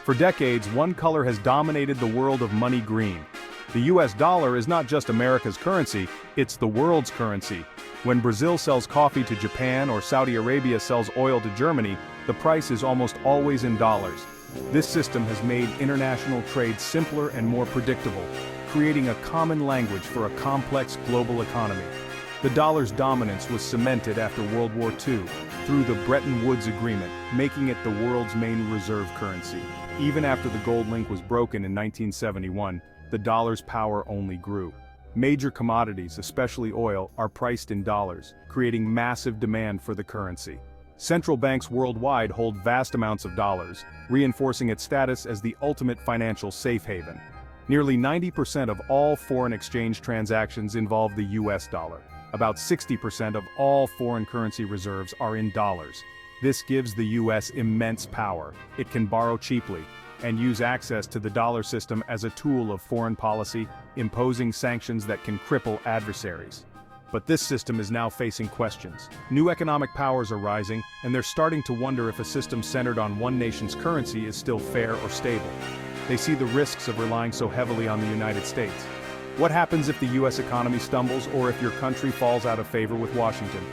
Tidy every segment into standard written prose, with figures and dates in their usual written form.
For decades, one color has dominated the world of money: green. The US dollar is not just America's currency, it's the world's currency. When Brazil sells coffee to Japan or Saudi Arabia sells oil to Germany, the price is almost always in dollars. This system has made international trade simpler and more predictable, creating a common language for a complex global economy. The dollar's dominance was cemented after World War II, through the Bretton Woods Agreement, making it the world's main reserve currency. Even after the gold link was broken in 1971, the dollar's power only grew. Major commodities, especially oil, are priced in dollars, creating massive demand for the currency. Central banks worldwide hold vast amounts of dollars, reinforcing its status as the ultimate financial safe haven. Nearly 90% of all foreign exchange transactions involve the US dollar. About 60% of all foreign currency reserves are in dollars. This gives the US immense power. It can borrow cheaply and use access to the dollar system as a tool of foreign policy, imposing sanctions that can cripple adversaries. But this system is now facing questions. New economic powers are rising, and they're starting to wonder if a system centered on one nation's currency is still fair or stable. They see the risks of relying so heavily on the United States. What happens if the US economy stumbles, or if your country falls out of favor with Washington?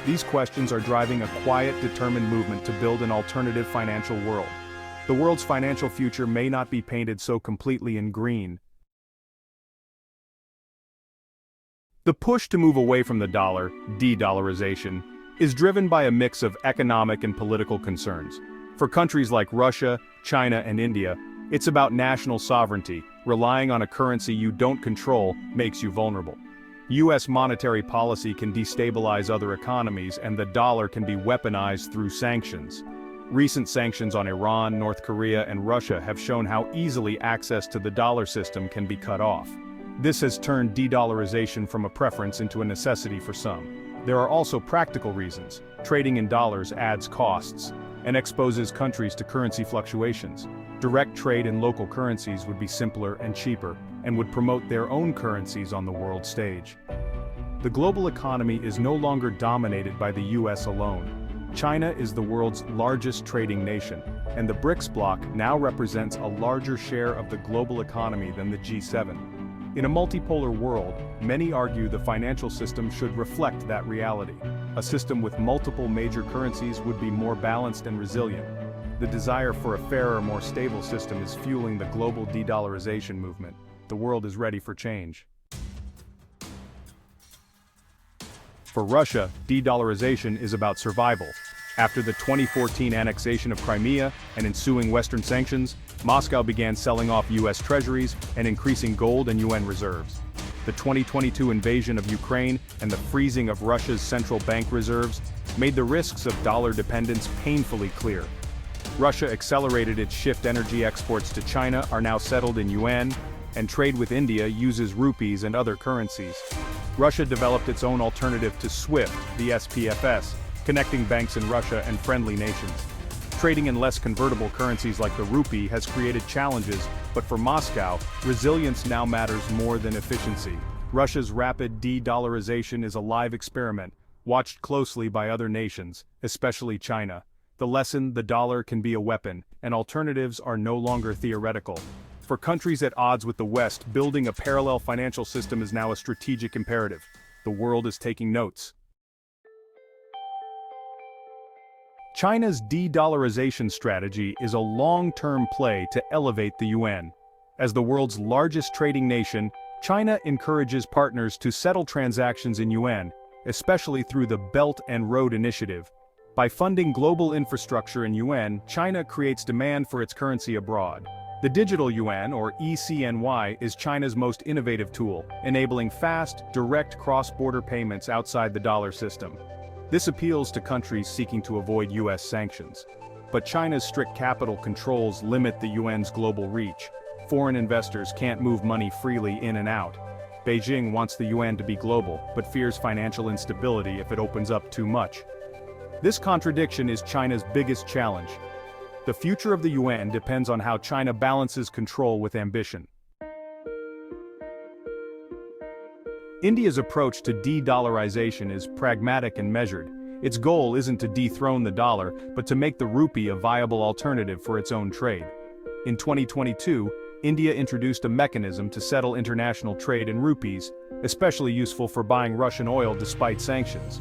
These questions are driving a quiet, determined movement to build an alternative financial world. The world's financial future may not be painted so completely in green. The push to move away from the dollar, de-dollarization, is driven by a mix of economic and political concerns. For countries like Russia, China, and India, it's about national sovereignty. Relying on a currency you don't control makes you vulnerable. US monetary policy can destabilize other economies, and the dollar can be weaponized through sanctions. Recent sanctions on Iran, North Korea, and Russia have shown how easily access to the dollar system can be cut off. This has turned de-dollarization from a preference into a necessity for some. There are also practical reasons. Trading in dollars adds costs and exposes countries to currency fluctuations. Direct trade in local currencies would be simpler and cheaper, and would promote their own currencies on the world stage. The global economy is no longer dominated by the US alone. China is the world's largest trading nation, and the BRICS bloc now represents a larger share of the global economy than the G7. In a multipolar world, many argue the financial system should reflect that reality. A system with multiple major currencies would be more balanced and resilient. The desire for a fairer, more stable system is fueling the global de-dollarization movement. The world is ready for change. For Russia, de-dollarization is about survival. After the 2014 annexation of Crimea and ensuing Western sanctions, Moscow began selling off US treasuries and increasing gold and UN reserves. The 2022 invasion of Ukraine and the freezing of Russia's central bank reserves made the risks of dollar dependence painfully clear. Russia accelerated its shift. Energy exports to China are now settled in yuan, and trade with India uses rupees and other currencies. Russia developed its own alternative to SWIFT, the SPFS, connecting banks in Russia and friendly nations. Trading in less convertible currencies like the rupee has created challenges, but for Moscow, resilience now matters more than efficiency. Russia's rapid de-dollarization is a live experiment, watched closely by other nations, especially China. The lesson: the dollar can be a weapon, and alternatives are no longer theoretical. For countries at odds with the West, building a parallel financial system is now a strategic imperative. The world is taking notes. China's de-dollarization strategy is a long-term play to elevate the yuan. As the world's largest trading nation, China encourages partners to settle transactions in yuan, especially through the Belt and Road Initiative. By funding global infrastructure in yuan, China creates demand for its currency abroad. The digital yuan, or ECNY, is China's most innovative tool, enabling fast, direct cross-border payments outside the dollar system. This appeals to countries seeking to avoid US sanctions. But China's strict capital controls limit the yuan's global reach. Foreign investors can't move money freely in and out. Beijing wants the yuan to be global, but fears financial instability if it opens up too much. This contradiction is China's biggest challenge. The future of the yuan depends on how China balances control with ambition. India's approach to de-dollarization is pragmatic and measured. Its goal isn't to dethrone the dollar, but to make the rupee a viable alternative for its own trade. In 2022, India introduced a mechanism to settle international trade in rupees, especially useful for buying Russian oil despite sanctions.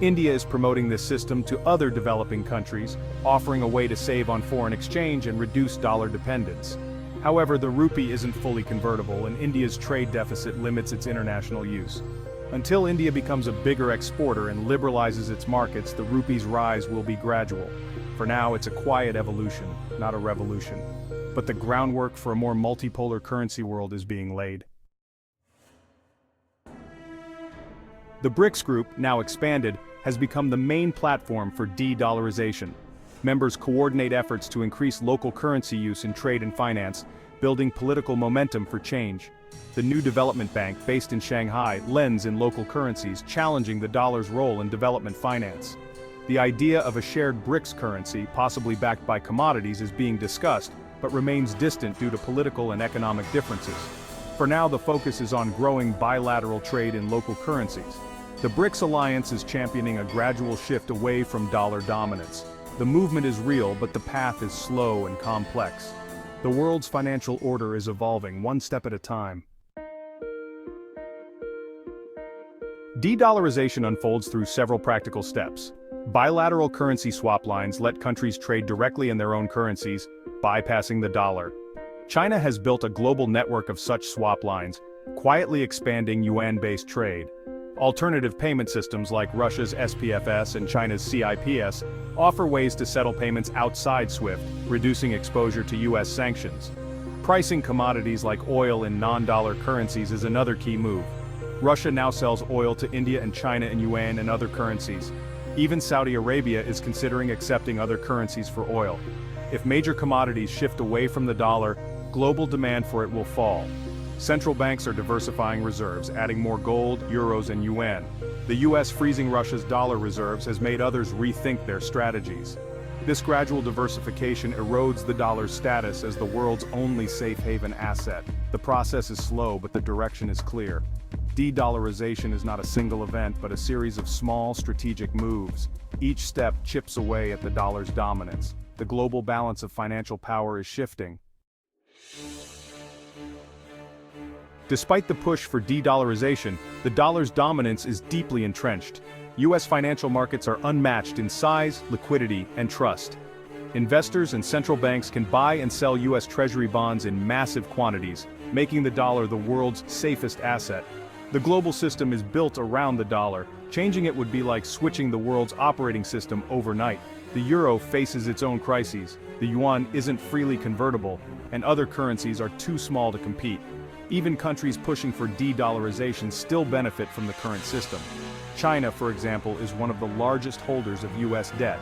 India is promoting this system to other developing countries, offering a way to save on foreign exchange and reduce dollar dependence. However, the rupee isn't fully convertible, and India's trade deficit limits its international use. Until India becomes a bigger exporter and liberalizes its markets, the rupee's rise will be gradual. For now, it's a quiet evolution, not a revolution. But the groundwork for a more multipolar currency world is being laid. The BRICS group, now expanded, has become the main platform for de-dollarization. Members coordinate efforts to increase local currency use in trade and finance, building political momentum for change. The new development bank, based in Shanghai, lends in local currencies, challenging the dollar's role in development finance. The idea of a shared BRICS currency, possibly backed by commodities, is being discussed, but remains distant due to political and economic differences. For now, the focus is on growing bilateral trade in local currencies. The BRICS alliance is championing a gradual shift away from dollar dominance. The movement is real, but the path is slow and complex. The world's financial order is evolving one step at a time. De-dollarization unfolds through several practical steps. Bilateral currency swap lines let countries trade directly in their own currencies, bypassing the dollar. China has built a global network of such swap lines, quietly expanding yuan-based trade. Alternative payment systems like Russia's SPFS and China's CIPS offer ways to settle payments outside SWIFT, reducing exposure to US sanctions. Pricing commodities like oil in non-dollar currencies is another key move. Russia now sells oil to India and China in yuan and other currencies. Even Saudi Arabia is considering accepting other currencies for oil. If major commodities shift away from the dollar, global demand for it will fall. Central banks are diversifying reserves, adding more gold, euros, and yuan. The US freezing Russia's dollar reserves has made others rethink their strategies. This gradual diversification erodes the dollar's status as the world's only safe haven asset. The process is slow, but the direction is clear. De-dollarization is not a single event, but a series of small, strategic moves. Each step chips away at the dollar's dominance. The global balance of financial power is shifting. Despite the push for de-dollarization, the dollar's dominance is deeply entrenched. US financial markets are unmatched in size, liquidity, and trust. Investors and central banks can buy and sell US Treasury bonds in massive quantities, making the dollar the world's safest asset. The global system is built around the dollar. Changing it would be like switching the world's operating system overnight. The euro faces its own crises, the yuan isn't freely convertible, and other currencies are too small to compete. Even countries pushing for de-dollarization still benefit from the current system. China, for example, is one of the largest holders of US debt.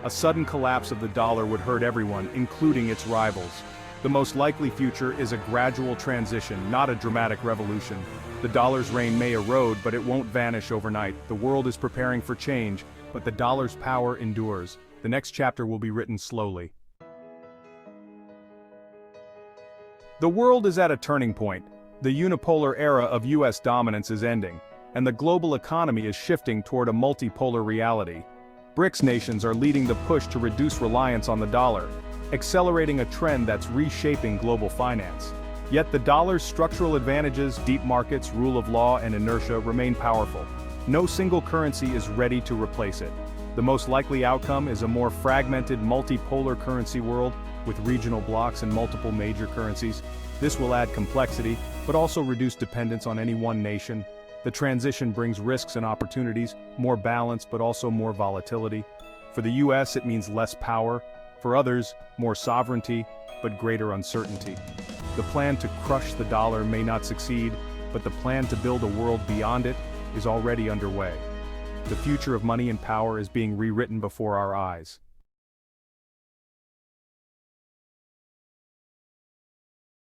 A sudden collapse of the dollar would hurt everyone, including its rivals. The most likely future is a gradual transition, not a dramatic revolution. The dollar's reign may erode, but it won't vanish overnight. The world is preparing for change, but the dollar's power endures. The next chapter will be written slowly. The world is at a turning point. The unipolar era of US dominance is ending, and the global economy is shifting toward a multipolar reality. BRICS nations are leading the push to reduce reliance on the dollar, accelerating a trend that's reshaping global finance. Yet the dollar's structural advantages, deep markets, rule of law, and inertia remain powerful. No single currency is ready to replace it. The most likely outcome is a more fragmented, multipolar currency world, with regional blocs and multiple major currencies. This will add complexity, but also reduce dependence on any one nation. The transition brings risks and opportunities, more balance but also more volatility. For the US, it means less power. For others, more sovereignty, but greater uncertainty. The plan to crush the dollar may not succeed, but the plan to build a world beyond it is already underway. The future of money and power is being rewritten before our eyes.